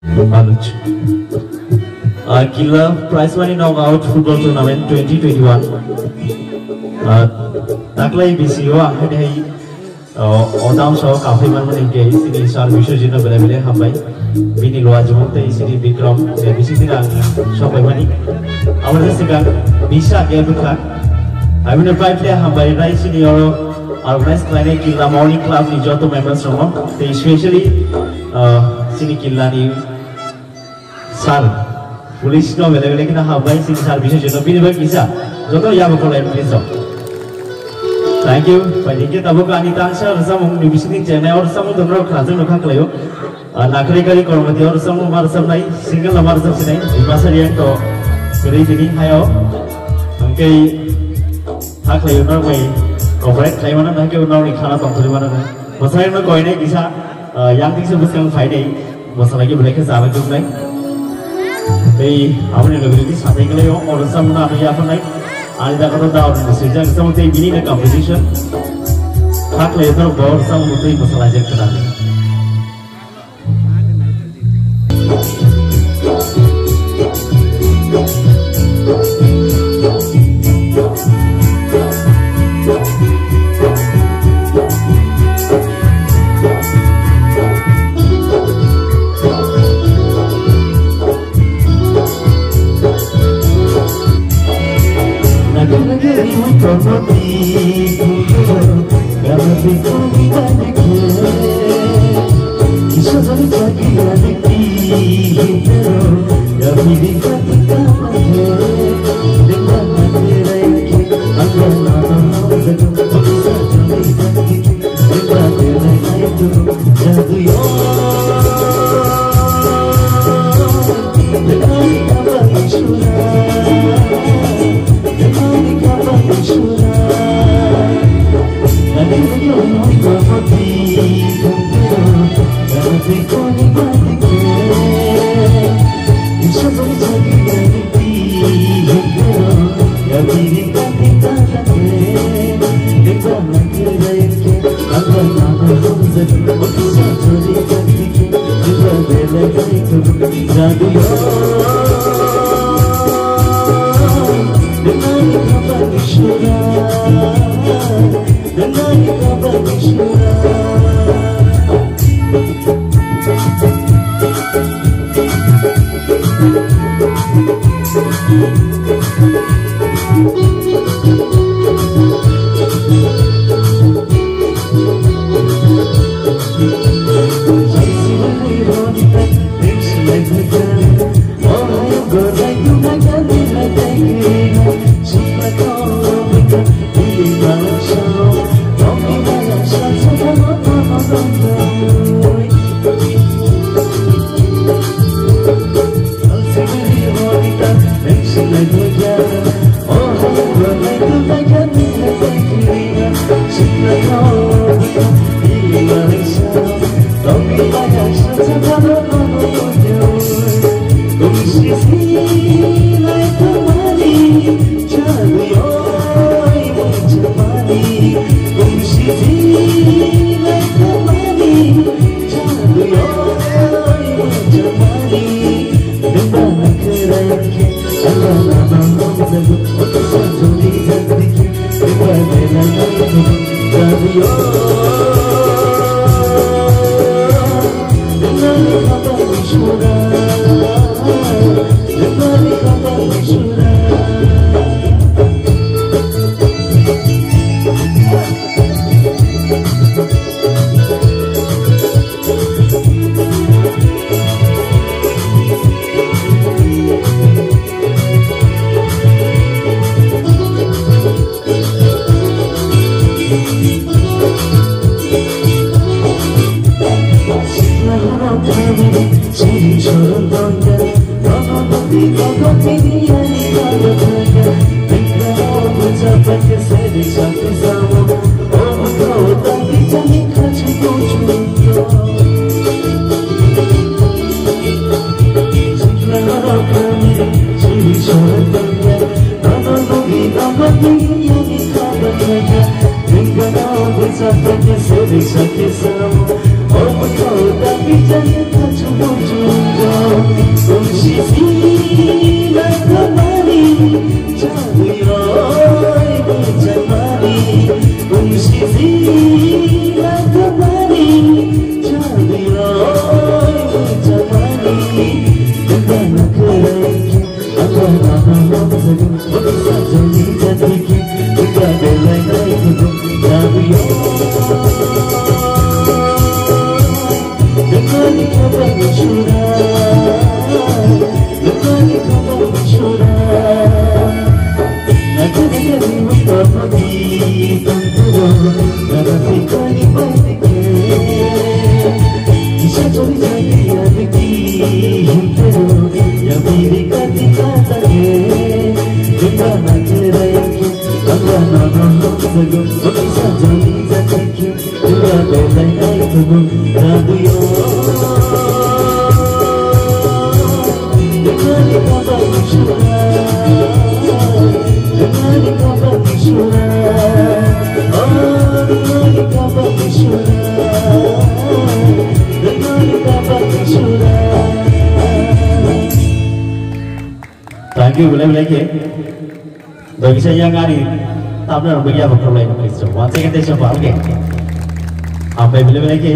Anuj. Killa prize money knockout football tournament 2021. Taklai BCO ahai odam so kafi man ke sini sar bisojina bele hambai bini loajum te sini Bikram bisi dina sobai mani amar sega bisa ke buka I will invite the hambai rai sini oro organize klane Killa morning club ni joto members romo te especially sini Killa ni sar police no bele kita hambai sini sar bisojina bini bagisa joto ya bakal please. Thank you. Pada kita tahu kan ini tansa bersama universiti Chennai और समूह दोनों खासम लोग खाक लेयो नाकरी करी कर्मती और समूह हमारे सब नहीं सिंगल हमारे सब से नहीं दिमाग रिएक्ट तो फिर ini hayo हमके खाक लेयो ना कोई corporate लाइव ना ना के उन्होंने खाना तंतुली mana ना मसाले में कोई नहीं किसा yang tinggi sebesar yang फायदे मसाला की ब्रेक है सामने जुड़ नहीं तो हमने universiti साथी के लेयो और समूह ना हमें यहाँ पर नहीं Ada kata tahu sejak sama teh bini nak competition, hak leher bawa sama mutui masalah je kenal. Bisa kisahmu, oh kau tapi jangan kacau. Thank you, boleh ke? Bagi saya yang hari, tapi orang bagi apa problem? Once again, saya coba, okay? Apa boleh ke?